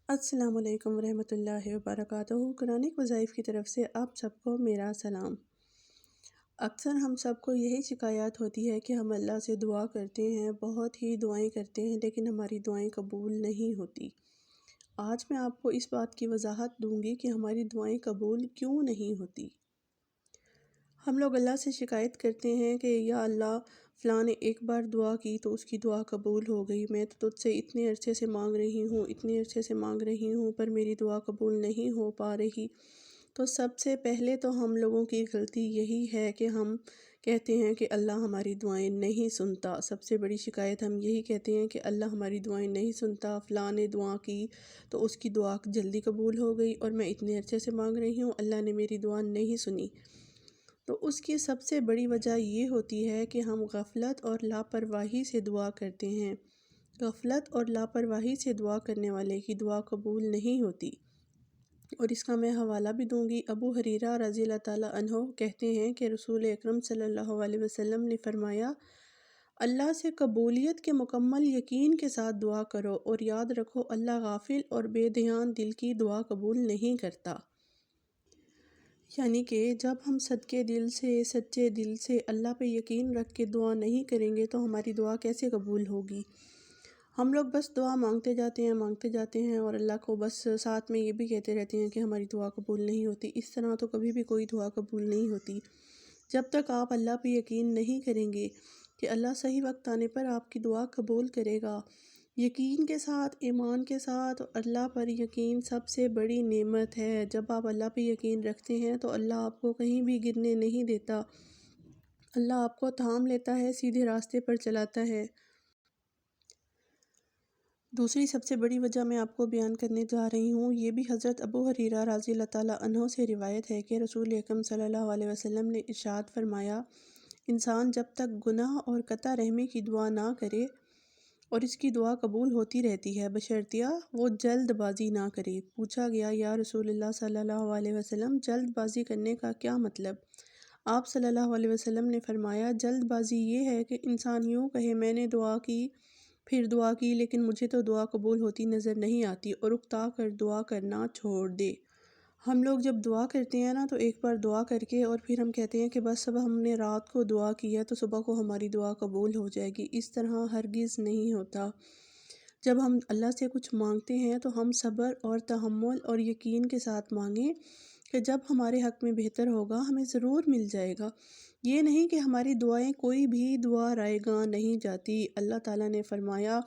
السلام علیکم ورحمۃ اللہ وبرکاتہ۔ قرآنک وظائف کی طرف سے آپ سب کو میرا سلام۔ اکثر ہم سب کو یہی شکایات ہوتی ہے کہ ہم اللہ سے دعا کرتے ہیں، بہت ہی دعائیں کرتے ہیں، لیکن ہماری دعائیں قبول نہیں ہوتی۔ آج میں آپ کو اس بات کی وضاحت دوں گی کہ ہماری دعائیں قبول کیوں نہیں ہوتی۔ ہم لوگ اللہ سے شکایت کرتے ہیں کہ یا اللہ فلاں نے ایک بار دعا کی تو اس کی دعا قبول ہو گئی، میں تو تجھ سے اتنے عرصے سے مانگ رہی ہوں، اتنے عرصے سے مانگ رہی ہوں، پر میری دعا قبول نہیں ہو پا رہی۔ تو سب سے پہلے تو ہم لوگوں کی غلطی یہی ہے کہ ہم کہتے ہیں کہ اللہ ہماری دعائیں نہیں سنتا۔ سب سے بڑی شکایت ہم یہی کہتے ہیں کہ اللہ ہماری دعائیں نہیں سنتا، فلاں نے دعا کی تو اس کی دعا جلدی قبول ہو گئی اور میں اتنے عرصے سے مانگ رہی ہوں، اللہ نے میری دعا نہیں سنی۔ تو اس کی سب سے بڑی وجہ یہ ہوتی ہے کہ ہم غفلت اور لاپرواہی سے دعا کرتے ہیں۔ غفلت اور لاپرواہی سے دعا کرنے والے کی دعا قبول نہیں ہوتی، اور اس کا میں حوالہ بھی دوں گی۔ ابو ہریرہ رضی اللہ تعالیٰ عنہ کہتے ہیں کہ رسول اکرم صلی اللہ علیہ وسلم نے فرمایا، اللہ سے قبولیت کے مکمل یقین کے ساتھ دعا کرو اور یاد رکھو اللہ غافل اور بے دھیان دل کی دعا قبول نہیں کرتا۔ یعنی کہ جب ہم صدقے دل سے، سچے دل سے اللہ پہ یقین رکھ کے دعا نہیں کریں گے تو ہماری دعا کیسے قبول ہوگی؟ ہم لوگ بس دعا مانگتے جاتے ہیں اور اللہ کو بس ساتھ میں یہ بھی کہتے رہتے ہیں کہ ہماری دعا قبول نہیں ہوتی۔ اس طرح تو کبھی بھی کوئی دعا قبول نہیں ہوتی۔ جب تک آپ اللہ پہ یقین نہیں کریں گے کہ اللہ صحیح وقت آنے پر آپ کی دعا قبول کرے گا، یقین کے ساتھ، ایمان کے ساتھ، اللہ پر یقین سب سے بڑی نعمت ہے۔ جب آپ اللہ پہ یقین رکھتے ہیں تو اللہ آپ کو کہیں بھی گرنے نہیں دیتا، اللہ آپ کو تھام لیتا ہے، سیدھے راستے پر چلاتا ہے۔ دوسری سب سے بڑی وجہ میں آپ کو بیان کرنے جا رہی ہوں، یہ بھی حضرت ابو ہریرہ رضی اللہ تعالیٰ عنہ سے روایت ہے کہ رسول اکرم صلی اللہ علیہ وسلم نے ارشاد فرمایا، انسان جب تک گناہ اور قطع رحمی کی دعا نہ کرے اور اس کی دعا قبول ہوتی رہتی ہے، بشرطیہ وہ جلد بازی نہ کرے۔ پوچھا گیا، یا رسول اللہ صلی اللہ علیہ وسلم، جلد بازی کرنے کا کیا مطلب؟ آپ صلی اللہ علیہ وسلم نے فرمایا، جلد بازی یہ ہے کہ انسان یوں کہے، میں نے دعا کی، پھر دعا کی، لیکن مجھے تو دعا قبول ہوتی نظر نہیں آتی، اور اکتا کر دعا کرنا چھوڑ دے۔ ہم لوگ جب دعا کرتے ہیں نا تو ایک بار دعا کر کے اور پھر ہم کہتے ہیں کہ بس اب ہم نے رات کو دعا کی ہے تو صبح کو ہماری دعا قبول ہو جائے گی۔ اس طرح ہرگز نہیں ہوتا۔ جب ہم اللہ سے کچھ مانگتے ہیں تو ہم صبر اور تحمل اور یقین کے ساتھ مانگیں کہ جب ہمارے حق میں بہتر ہوگا ہمیں ضرور مل جائے گا۔ یہ نہیں کہ ہماری دعائیں کوئی بھی دعا رائے گاں نہیں جاتی۔ اللہ تعالیٰ نے فرمایا،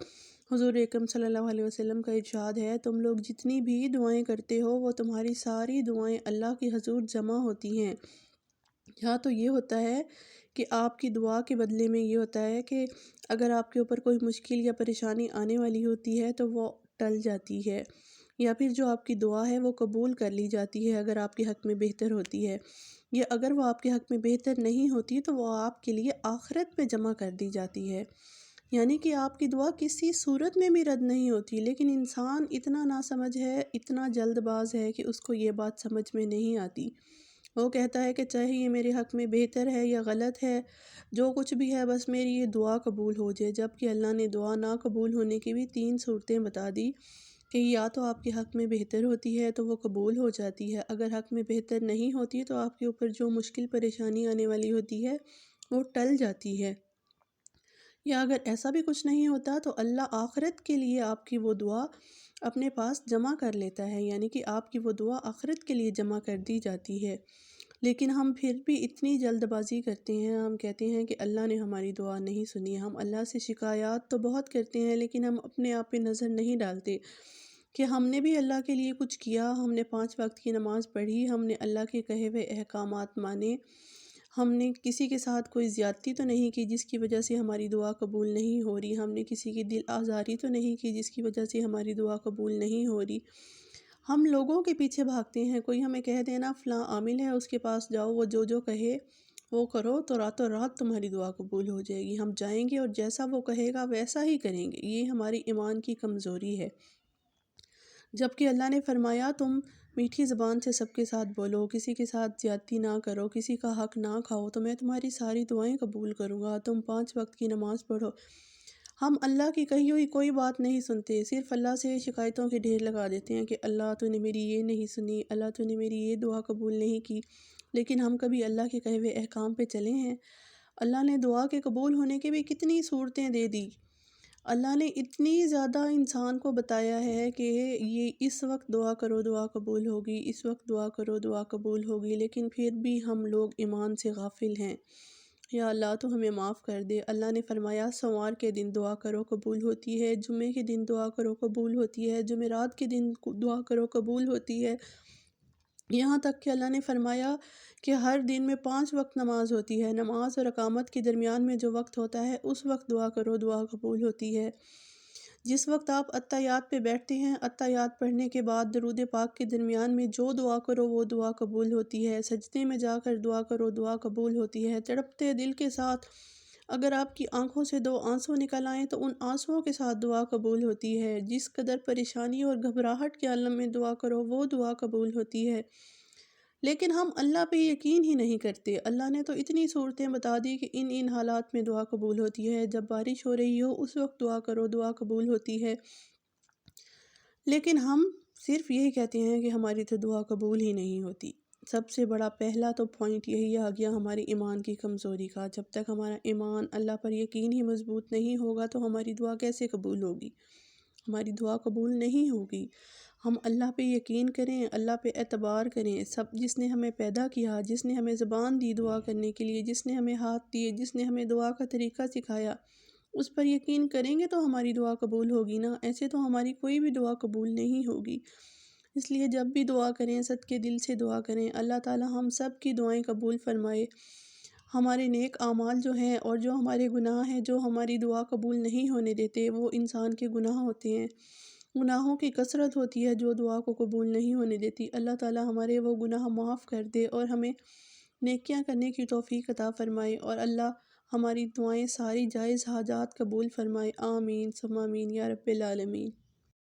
حضور اکرم صلی اللہ علیہ وسلم کا ارشاد ہے، تم لوگ جتنی بھی دعائیں کرتے ہو وہ تمہاری ساری دعائیں اللہ کی حضور جمع ہوتی ہیں۔ یہاں تو یہ ہوتا ہے کہ آپ کی دعا کے بدلے میں یہ ہوتا ہے کہ اگر آپ کے اوپر کوئی مشکل یا پریشانی آنے والی ہوتی ہے تو وہ ٹل جاتی ہے، یا پھر جو آپ کی دعا ہے وہ قبول کر لی جاتی ہے اگر آپ کے حق میں بہتر ہوتی ہے، یا اگر وہ آپ کے حق میں بہتر نہیں ہوتی تو وہ آپ کے لیے آخرت میں جمع کر دی جاتی ہے۔ یعنی کہ آپ کی دعا کسی صورت میں بھی رد نہیں ہوتی، لیکن انسان اتنا ناسمجھ ہے، اتنا جلد باز ہے کہ اس کو یہ بات سمجھ میں نہیں آتی۔ وہ کہتا ہے کہ چاہے یہ میرے حق میں بہتر ہے یا غلط ہے، جو کچھ بھی ہے بس میری یہ دعا قبول ہو جائے، جبکہ اللہ نے دعا نہ قبول ہونے کی بھی 3 صورتیں بتا دی کہ یا تو آپ کے حق میں بہتر ہوتی ہے تو وہ قبول ہو جاتی ہے، اگر حق میں بہتر نہیں ہوتی تو آپ کے اوپر جو مشکل پریشانی آنے والی ہوتی ہے وہ ٹل جاتی ہے، یا اگر ایسا بھی کچھ نہیں ہوتا تو اللہ آخرت کے لیے آپ کی وہ دعا اپنے پاس جمع کر لیتا ہے، یعنی کہ آپ کی وہ دعا آخرت کے لیے جمع کر دی جاتی ہے۔ لیکن ہم پھر بھی اتنی جلد بازی کرتے ہیں، ہم کہتے ہیں کہ اللہ نے ہماری دعا نہیں سنی۔ ہم اللہ سے شکایات تو بہت کرتے ہیں لیکن ہم اپنے آپ پہ نظر نہیں ڈالتے کہ ہم نے بھی اللہ کے لیے کچھ کیا، ہم نے 5 وقت کی نماز پڑھی، ہم نے اللہ کے کہے ہوئے احکامات مانے، ہم نے کسی کے ساتھ کوئی زیادتی تو نہیں کی جس کی وجہ سے ہماری دعا قبول نہیں ہو رہی، ہم نے کسی کی دل آزاری تو نہیں کی جس کی وجہ سے ہماری دعا قبول نہیں ہو رہی۔ ہم لوگوں کے پیچھے بھاگتے ہیں، کوئی ہمیں کہہ دینا فلاں عامل ہے اس کے پاس جاؤ، وہ جو کہے وہ کرو تو راتوں رات تمہاری دعا قبول ہو جائے گی، ہم جائیں گے اور جیسا وہ کہے گا ویسا ہی کریں گے۔ یہ ہماری ایمان کی کمزوری ہے، جبکہ اللہ نے فرمایا تم میٹھی زبان سے سب کے ساتھ بولو، کسی کے ساتھ زیادتی نہ کرو، کسی کا حق نہ کھاؤ، تو میں تمہاری ساری دعائیں قبول کروں گا، تم 5 وقت کی نماز پڑھو۔ ہم اللہ کی کہی ہوئی کوئی بات نہیں سنتے، صرف اللہ سے شکایتوں کے ڈھیر لگا دیتے ہیں کہ اللہ تو نے میری یہ نہیں سنی، اللہ تو نے میری یہ دعا قبول نہیں کی۔ لیکن ہم کبھی اللہ کے کہے ہوئے احکام پہ چلے ہیں؟ اللہ نے دعا کے قبول ہونے کی بھی کتنی صورتیں دے دی۔ اللہ نے اتنی زیادہ انسان کو بتایا ہے کہ یہ اس وقت دعا کرو دعا قبول ہوگی، اس وقت دعا کرو دعا قبول ہوگی، لیکن پھر بھی ہم لوگ ایمان سے غافل ہیں۔ یا اللہ تو ہمیں معاف کر دے۔ اللہ نے فرمایا سوموار کے دن دعا کرو قبول ہوتی ہے، جمعے کے دن دعا کرو قبول ہوتی ہے، جمعرات کے دن دعا کرو قبول ہوتی ہے۔ یہاں تک کہ اللہ نے فرمایا کہ ہر دن میں 5 وقت نماز ہوتی ہے، نماز اور اقامت کے درمیان میں جو وقت ہوتا ہے اس وقت دعا کرو دعا قبول ہوتی ہے۔ جس وقت آپ اتحیات پہ بیٹھتے ہیں، اتحیات پڑھنے کے بعد درود پاک کے درمیان میں جو دعا کرو وہ دعا قبول ہوتی ہے۔ سجدے میں جا کر دعا کرو دعا قبول ہوتی ہے۔ تڑپتے دل کے ساتھ اگر آپ کی آنکھوں سے 2 آنسو نکل آئیں تو ان آنسوؤں کے ساتھ دعا قبول ہوتی ہے۔ جس قدر پریشانی اور گھبراہٹ کے عالم میں دعا کرو وہ دعا قبول ہوتی ہے۔ لیکن ہم اللہ پہ یقین ہی نہیں کرتے۔ اللہ نے تو اتنی صورتیں بتا دی کہ ان حالات میں دعا قبول ہوتی ہے، جب بارش ہو رہی ہو اس وقت دعا کرو دعا قبول ہوتی ہے، لیکن ہم صرف یہی کہتے ہیں کہ ہماری تو دعا قبول ہی نہیں ہوتی۔ سب سے بڑا پہلا تو پوائنٹ یہی آ گیا ہماری ایمان کی کمزوری کا۔ جب تک ہمارا ایمان اللہ پر یقین ہی مضبوط نہیں ہوگا تو ہماری دعا کیسے قبول ہوگی؟ ہماری دعا قبول نہیں ہوگی۔ ہم اللہ پہ یقین کریں، اللہ پہ اعتبار کریں۔ جس نے ہمیں پیدا کیا، جس نے ہمیں زبان دی دعا کرنے کے لیے، جس نے ہمیں ہاتھ دیے، جس نے ہمیں دعا کا طریقہ سکھایا، اس پر یقین کریں گے تو ہماری دعا قبول ہوگی نا۔ ایسے تو ہماری کوئی بھی دعا قبول نہیں ہوگی۔ اس لیے جب بھی دعا کریں صدقے دل سے دعا کریں۔ اللہ تعالی ہم سب کی دعائیں قبول فرمائے۔ ہمارے نیک اعمال جو ہیں اور جو ہمارے گناہ ہیں جو ہماری دعا قبول نہیں ہونے دیتے، وہ انسان کے گناہ ہوتے ہیں۔ گناہوں کی کثرت ہوتی ہے جو دعا کو قبول نہیں ہونے دیتی۔ اللہ تعالی ہمارے وہ گناہ معاف کر دے اور ہمیں نیکیاں کرنے کی توفیق عطا فرمائے، اور اللہ ہماری دعائیں ساری جائز حاجات قبول فرمائے۔ آمین ثم آمین یا رب العالمین۔